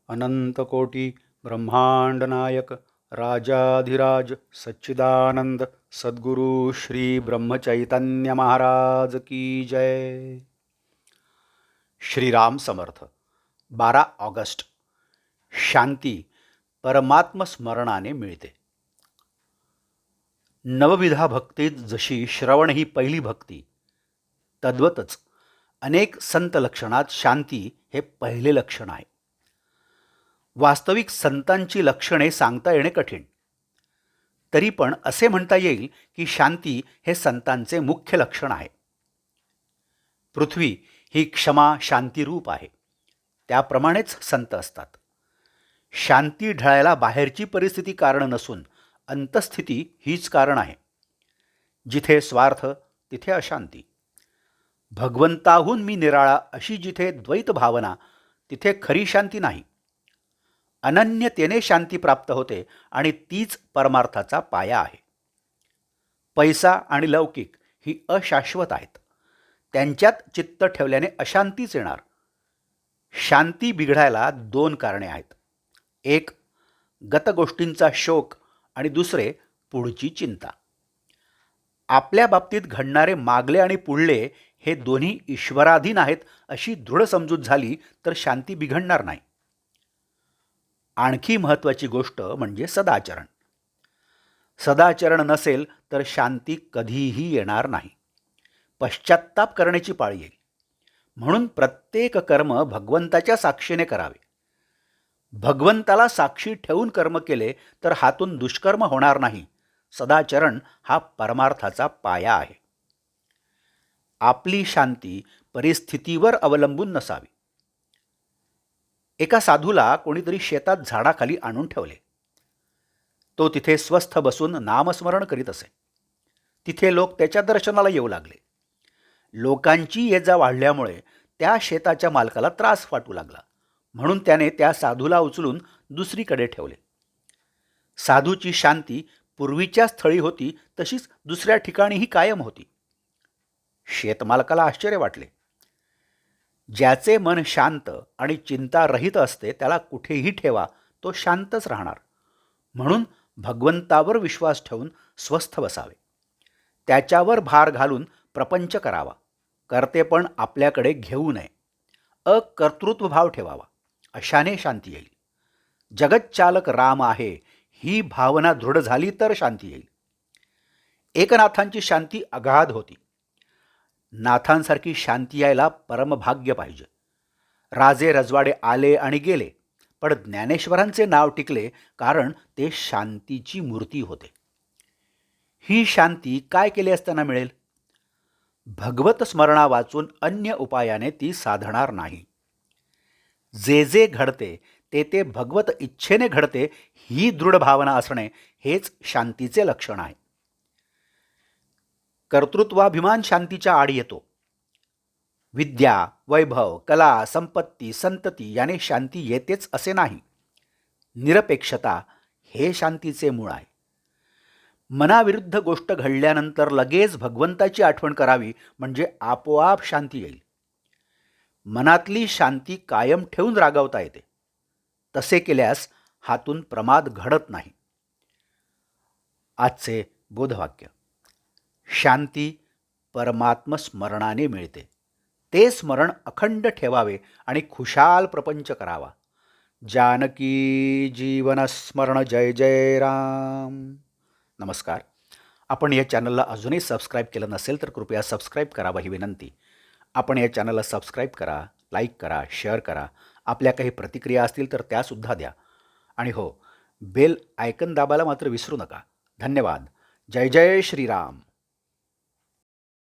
अनंतकोटी ब्रह्मांड नायक राजाधिराज सच्चिदानंद सद्गुरु श्री ब्रह्मचैतन्य महाराज की जय. श्रीराम समर्थ. 12 ऑगस्ट. शांती परमात्म स्मरणाने मिळते. नवविधा भक्तीत जशी श्रवण ही पहिली भक्ती, तद्वतच अनेक संत लक्षणात शांती हे पहिले लक्षण आहे. वास्तविक संतांची लक्षणे सांगता येणे कठीण, तरी पण असे म्हणता येईल की शांती हे संतांचे मुख्य लक्षण आहे. पृथ्वी ही क्षमा शांतीरूप आहे, त्याप्रमाणेच संत असतात. शांती ढळायला बाहेरची परिस्थिती कारण नसून अंतस्थिती हीच कारण आहे. जिथे स्वार्थ तिथे अशांती. भगवंताहून मी निराळा अशी जिथे द्वैत भावना, तिथे खरी शांती नाही. अनन्यतेने शांती प्राप्त होते आणि तीच परमार्थाचा पाया आहे. पैसा आणि लौकिक ही अशाश्वत आहेत, त्यांच्यात चित्त ठेवल्याने अशांतीच येणार. शांती बिघडायला 2 कारणे आहेत. एक, गतगोष्टींचा शोक आणि दुसरे, पुढची चिंता. आपल्या बाबतीत घडणारे मागले आणि पुढले हे दोन्ही ईश्वराधीन आहेत अशी दृढ समजूत झाली तर शांती बिघडणार नाही. आणखी महत्त्वाची गोष्ट म्हणजे सदाचरण. सदाचरण नसेल तर शांती कधीही येणार नाही. पश्चात्ताप करण्याची पाळी येईल. म्हणून प्रत्येक कर्म भगवंताच्या साक्षीने करावे. भगवंताला साक्षी ठेवून कर्म केले तर हातून दुष्कर्म होणार नाही. सदाचरण हा परमार्थाचा पाया आहे. आपली शांती परिस्थितीवर अवलंबून नसावी. एका साधूला कोणीतरी शेतात झाडाखाली आणून ठेवले. तो तिथे स्वस्थ बसून नामस्मरण करीत असे. तिथे लोक त्याच्या दर्शनाला येऊ लागले. लोकांची ये जा वाढल्यामुळे त्या शेताच्या मालकाला त्रास वाटू लागला. म्हणून त्याने त्या साधूला उचलून दुसरीकडे ठेवले. साधूची शांती पूर्वीच्या स्थळी होती तशीच दुसऱ्या ठिकाणीही कायम होती. शेतमालकाला आश्चर्य वाटले. ज्याचे मन शांत आणि चिंतारहित असते त्याला कुठेही ठेवा, तो शांतच राहणार. म्हणून भगवंतावर विश्वास ठेवून स्वस्थ बसावे. त्याच्यावर भार घालून प्रपंच करावा. कर्तेपण आपल्याकडे घेऊ नये. अकर्तृत्व भाव ठेवावा. अशाने शांती येईल. जगच्चालक राम आहे ही भावना दृढ झाली तर शांती येईल. एकनाथांची शांती अगाध होती. नाथांसारखी शांती यायला परमभाग्य पाहिजे. राजे रजवाडे आले आणि गेले, पण ज्ञानेश्वरांचे नाव टिकले कारण ते शांतीची मूर्ती होते. ही शांती काय केले असताना मिळेल? भगवत स्मरणा वाचून अन्य उपायाने ती साधणार नाही. जे जे घडते ते ते भगवत इच्छेने घडते ही दृढ भावना असणे हेच शांतीचे लक्षण आहे. कर्तृत्वाभिमान शांतीच्या आड येतो. विद्या, वैभव, कला, संपत्ती, संतती याने शांती येतेच असे नाही. निरपेक्षता हे शांतीचे मूळ आहे. मनाविरुद्ध गोष्ट घडल्यानंतर लगेच भगवंताची आठवण करावी म्हणजे आपोआप शांती येईल. मनातली शांती कायम ठेवून रागवता येते. तसे केल्यास हातून प्रमाद घडत नाही. आजचे बोधवाक्य: शांती परमात्म स्मरणाने मिळते. ते स्मरण अखंड ठेवावे आणि खुशाल प्रपंच करावा. जानकी जीवन स्मरण. जय जय राम. नमस्कार. आपण या चॅनलला अजूनही सबस्क्राईब केलं नसेल तर कृपया सबस्क्राईब करावा ही विनंती. आपण या चॅनलला सबस्क्राईब करा, लाईक करा, शेअर करा. आपल्या काही प्रतिक्रिया असतील तर त्यासुद्धा द्या. आणि हो, बेल आयकन दाबायला मात्र विसरू नका. धन्यवाद. जय जय श्रीराम.